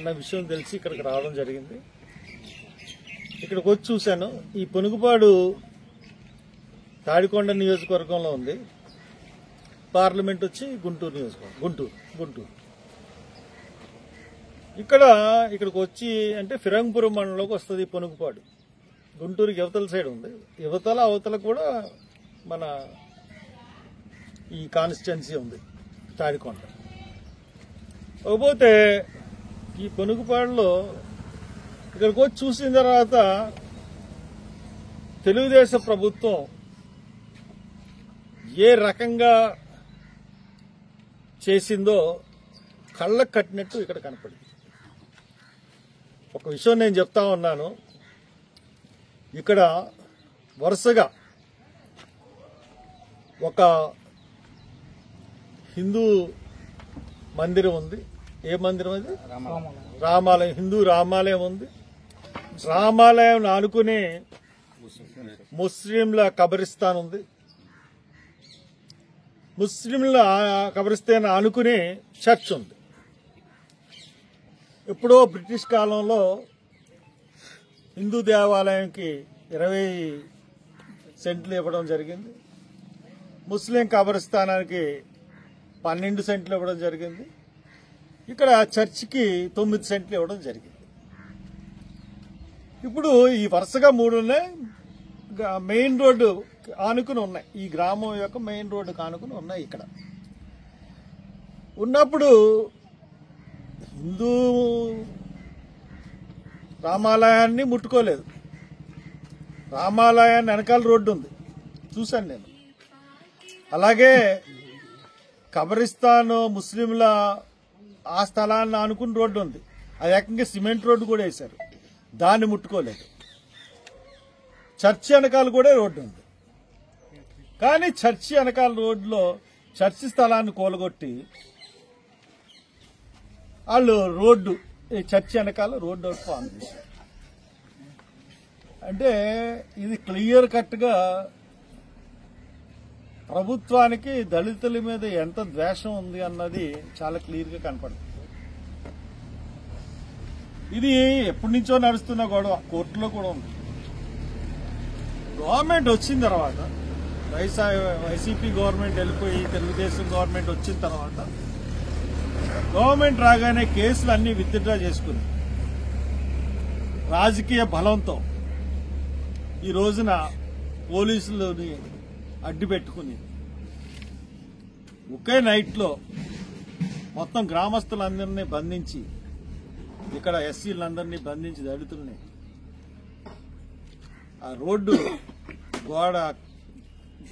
అన్న విషయం తెలిసి ఇక్కడికి రావడం జరిగింది. ఇక్కడికి వచ్చి చూశాను. ఈ పొనుగుపాడు తాడికొండ నియోజకవర్గంలో ఉంది. పార్లమెంట్ వచ్చి గుంటూరు నియోజకవర్గం, గుంటూరు. ఇక్కడికి వచ్చి అంటే ఫిరంగపురం మండలంలోకి వస్తుంది పొనుగుపాడు. గుంటూరుకి యువతల సైడ్ ఉంది. అవతల కూడా మన ఈ కాన్స్టిట్యున్సీ ఉంది తాడికొండ. కాకపోతే ఈ పొనుగుపాడులో ఇక్కడికి వచ్చి చూసిన తర్వాత తెలుగుదేశం ప్రభుత్వం ఏ రకంగా చేసిందో కళ్ళకు కట్టినట్టు ఇక్కడ కనపడింది. ఒక విషయం నేను చెప్తా ఉన్నాను. ఇక్కడ వరుసగా ఒక హిందూ మందిరం ఉంది. ఏ మందిరం అది? రామాలయం. హిందూ రామాలయం ఉంది. రామాలయం ఆనుకుని ముస్లింల కబరిస్తాన్ ఉంది. ముస్లింల కబరిస్తాన్ ఆనుకుని చర్చ్ ఉంది. ఎప్పుడో బ్రిటిష్ కాలంలో హిందూ దేవాలయంకి 20 సెంట్లు ఇవ్వడం జరిగింది. ముస్లిం కబరిస్తానానికి 12 సెంట్లు ఇవ్వడం జరిగింది. ఇక్కడ చర్చికి 9 సెంట్లు ఇవ్వడం జరిగింది. ఇప్పుడు ఈ వరుసగా 3 ఉన్నాయి. మెయిన్ రోడ్డు ఆనుకుని ఉన్నాయి. ఈ గ్రామం యొక్క మెయిన్ రోడ్డుకు ఆనుకుని ఉన్నాయి. ఇక్కడ ఉన్నప్పుడు హిందూ రామాలయాన్ని ముట్టుకోలేదు. రామాలయాన్ని వెనకాల రోడ్డు ఉంది, చూశాను నేను. అలాగే కబరిస్తాన్ ముస్లింల ఆ స్థలాన్ని ఆనుకుని రోడ్డు ఉంది. అది ఏకంగా సిమెంట్ రోడ్డు కూడా వేశారు, దాన్ని ముట్టుకోలేదు. చర్చి వెనకాల కూడా రోడ్డు ఉంది. కానీ చర్చి వెనకాల రోడ్డులో చర్చి స్థలాన్ని కూలగొట్టి వాళ్ళు చర్చి వెనకాల రోడ్డు ఫామ్ చేశారు. అంటే ఇది క్లియర్ కట్ గా ప్రభుత్వానికి దళితుల మీద ఎంత ద్వేషం ఉంది అన్నది చాలా క్లియర్ గా కనపడుతుంది. ఇది ఎప్పటి నుంచో నడుస్తున్న గొడవ, కోర్టులో కూడా ఉంది. గవర్నమెంట్ వచ్చిన తర్వాత, వైసీపీ గవర్నమెంట్ వెళ్ళిపోయి తెలుగుదేశం గవర్నమెంట్ వచ్చిన తర్వాత గవర్నమెంట్ రాగానే కేసులు అన్ని విత్డ్రా చేసుకుని రాజకీయ బలంతో ఈ రోజున పోలీసులని అడ్డు పెట్టుకుని ఒకే నైట్లో మొత్తం గ్రామస్తులందరినీ బంధించి, ఇక్కడ ఎస్సీలందరినీ బంధించి దళితుల్ని ఆ రోడ్డు గోడ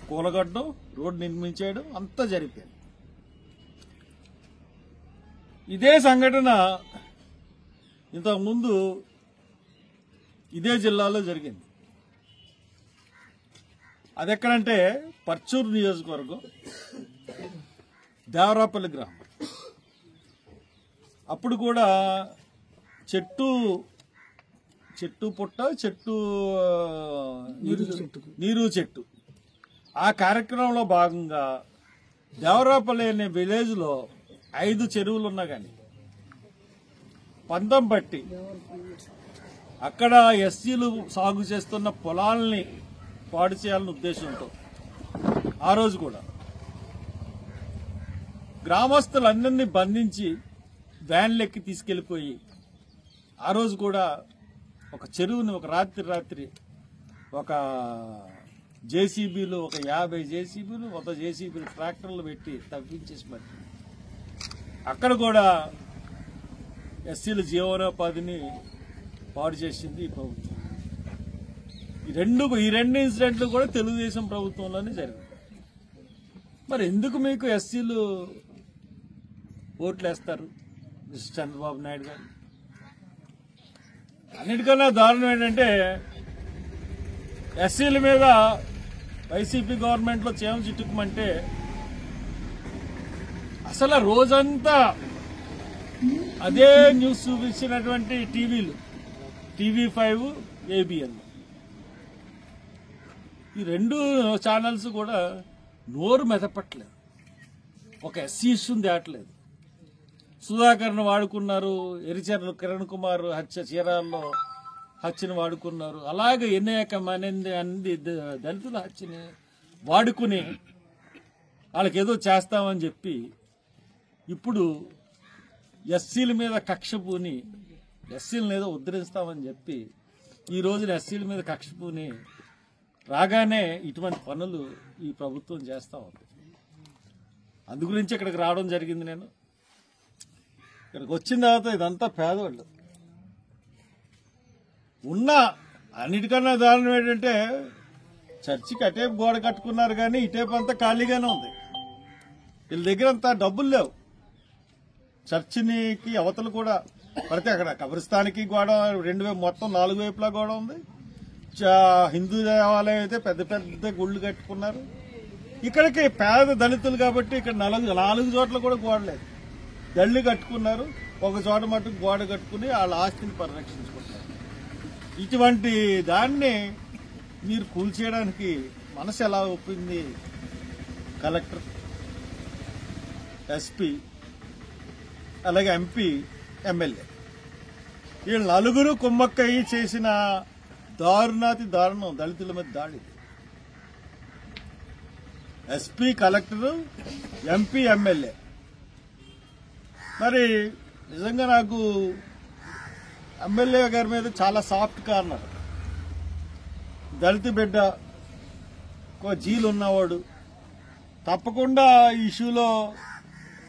కూలగొట్టడం, రోడ్డు నిర్మించేయడం అంతా జరిపింది. ఇదే సంఘటన ఇంతకుముందు ఇదే జిల్లాలో జరిగింది. అదెక్కడంటే పర్చూరు నియోజకవర్గం, దేవరాపల్లి గ్రామం. అప్పుడు కూడా నీరు చెట్టు ఆ కార్యక్రమంలో భాగంగా దేవరాపల్లి అనే విలేజ్ లో 5 చెరువులు ఉన్నా గాని పందం పట్టి అక్కడ ఎస్సీలు సాగు చేస్తున్న పొలాల్ని పాడు చేయాలనే ఉద్దేశంతో ఆ రోజు కూడా గ్రామస్తులందరినీ బంధించి వ్యాన్లెక్కి తీసుకెళ్లిపోయి ఆ రోజు కూడా ఒక చెరువుని ఒక రాత్రి ఒక జేసీబీలు, ఒక 50 జేసీబీలు, 100 జేసీబీలు ట్రాక్టర్లు పెట్టి తవ్వించేసి మరి అక్కడ కూడా ఎస్సీల జీవనోపాధిని పాడు చేసింది ఈ ప్రభుత్వం. ఈ రెండు ఇన్సిడెంట్లు కూడా తెలుగుదేశం ప్రభుత్వంలోనే జరిగింది. మరి ఎందుకు మీకు ఎస్సీలు ఓట్లు వేస్తారు మిస్టర్ చంద్రబాబు నాయుడు గారు? అన్నిటికన్నా దారుణం ఏంటంటే ఎస్సీల మీద వైసీపీ గవర్నమెంట్ లో చేమ చిట్టుకుమంటే అసలు రోజంతా అదే న్యూస్ చూపించినటువంటి టీవీలు, TV5, ABN, ఈ 2 ఛానల్స్ కూడా నోరు మెదపట్లేదు, ఒక ఎస్సీ ఇష్యూని దాటలేదు. సుధాకర్ను వాడుకున్నారు, ఎరిచెర్ల కిరణ్ కుమార్ హత్య చీరాల్లో హత్యను వాడుకున్నారు. అలాగే అనేక మంది దళితుల హత్యని వాడుకుని వాళ్ళకేదో చేస్తామని చెప్పి ఇప్పుడు ఎస్సీల మీద కక్ష పూని ఎస్సీలను ఏదో ఉద్ధరిస్తామని చెప్పి ఈ రోజున ఎస్సీల మీద కక్ష పూని రాగానే ఇటువంటి పనులు ఈ ప్రభుత్వం చేస్తూ ఉంది. అందు గురించి ఇక్కడికి రావడం జరిగింది. నేను ఇక్కడికి వచ్చిన తర్వాత ఇదంతా పేదవాళ్ళు ఉన్న అన్నిటికన్నా దారుణం ఏంటంటే చర్చికి అటేపు గోడ కట్టుకున్నారు కానీ ఇటేపు అంతా ఖాళీగానే ఉంది. వీళ్ళ దగ్గర అంతా డబ్బులు లేవు. చర్చినికి అవతలు కూడా పడితే అక్కడ కబ్రిస్తానికి గోడ మొత్తం 4 వైపులా గోడ ఉంది. హిందూ దేవాలయం అయితే పెద్ద పెద్ద గుళ్ళు కట్టుకున్నారు. ఇక్కడికి పేద దళితులు కాబట్టి ఇక్కడ 4 చోట్ల కూడా గోడ లేదు. దళ్ళు కట్టుకున్నారు. ఒక చోట మటుకు గోడ కట్టుకుని వాళ్ళ ఆస్తిని పరిరక్షించుకుంటున్నారు. ఇటువంటి దాన్ని మీరు కూల్చేయడానికి మనసు ఎలా ఒప్పింది? కలెక్టర్, ఎస్పీ, అలాగే ఎంపీ, ఎమ్మెల్యే వీళ్ళు 4 కుమ్మక్కయ్యి చేసిన దారుణాతి దారుణం దళితుల మీద దాడి. SP, collector, MP, MLA. మరి నిజంగా నాకు ఎమ్మెల్యే గారి మీద చాలా సాఫ్ట్ కార్నర్. దళిత బిడ్డ, ఒక జీలు ఉన్నవాడు, తప్పకుండా ఈ ఇష్యూలో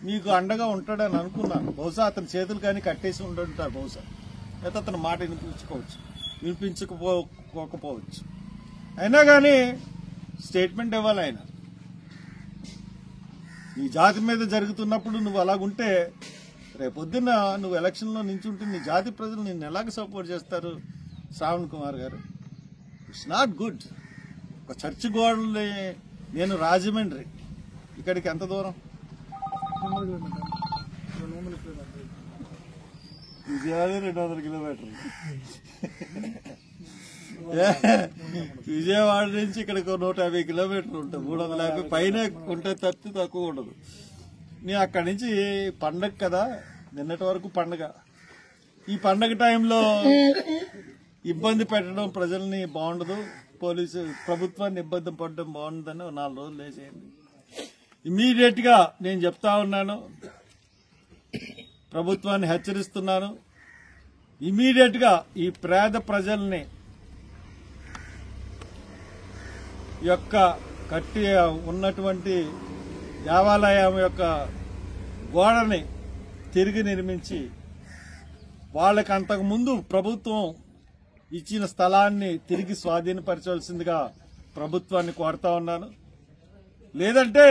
మీకు అండగా ఉంటాడని అనుకున్నాను. బహుశా అతని చేతులు కానీ కట్టేసి ఉండుంటారు బహుశా. అయితే అతని మాట వినిపించకపోవచ్చు. అయినా కానీ స్టేట్మెంట్ ఇవ్వాలి ఆయన. నీ జాతి మీద జరుగుతున్నప్పుడు నువ్వు అలాగుంటే రేపొద్దున నువ్వు ఎలక్షన్లో నించుంటే నీ జాతి ప్రజలు నిన్ను ఎలాగ సపోర్ట్ చేస్తారు? శ్రావణ్ కుమార్ గారు, ఇట్స్ నాట్ గుడ్. ఒక చర్చి గోడల్ని నేను రాజమండ్రి ఇక్కడికి ఎంత దూరం? విజయవాడ 200 కిలోమీటర్లు. విజయవాడ నుంచి ఇక్కడికి 150 కిలోమీటర్లు ఉంటుంది. 350 పైన ఉంటే తక్కువ ఉండదు. నేను అక్కడి నుంచి పండగ కదా, నిన్నటి వరకు పండగ. ఈ పండగ టైంలో ఇబ్బంది పెట్టడం ప్రజల్ని బాగుండదు. పోలీసు ప్రభుత్వాన్ని ఇబ్బంది పడడం బాగుండదని 4 రోజులు లేచేయండి. ఇమీడియట్ గా నేను చెప్తా ఉన్నాను, ప్రభుత్వాన్ని హెచ్చరిస్తున్నాను. ఇమీడియట్ గా ఈ పేద ప్రజల్ని యొక్క కట్టి ఉన్నటువంటి దేవాలయం యొక్క గోడని తిరిగి నిర్మించి వాళ్ళకి అంతకుముందు ప్రభుత్వం ఇచ్చిన స్థలాన్ని తిరిగి స్వాధీనపరచాల్సిందిగా ప్రభుత్వాన్ని కోరుతా ఉన్నాను. లేదంటే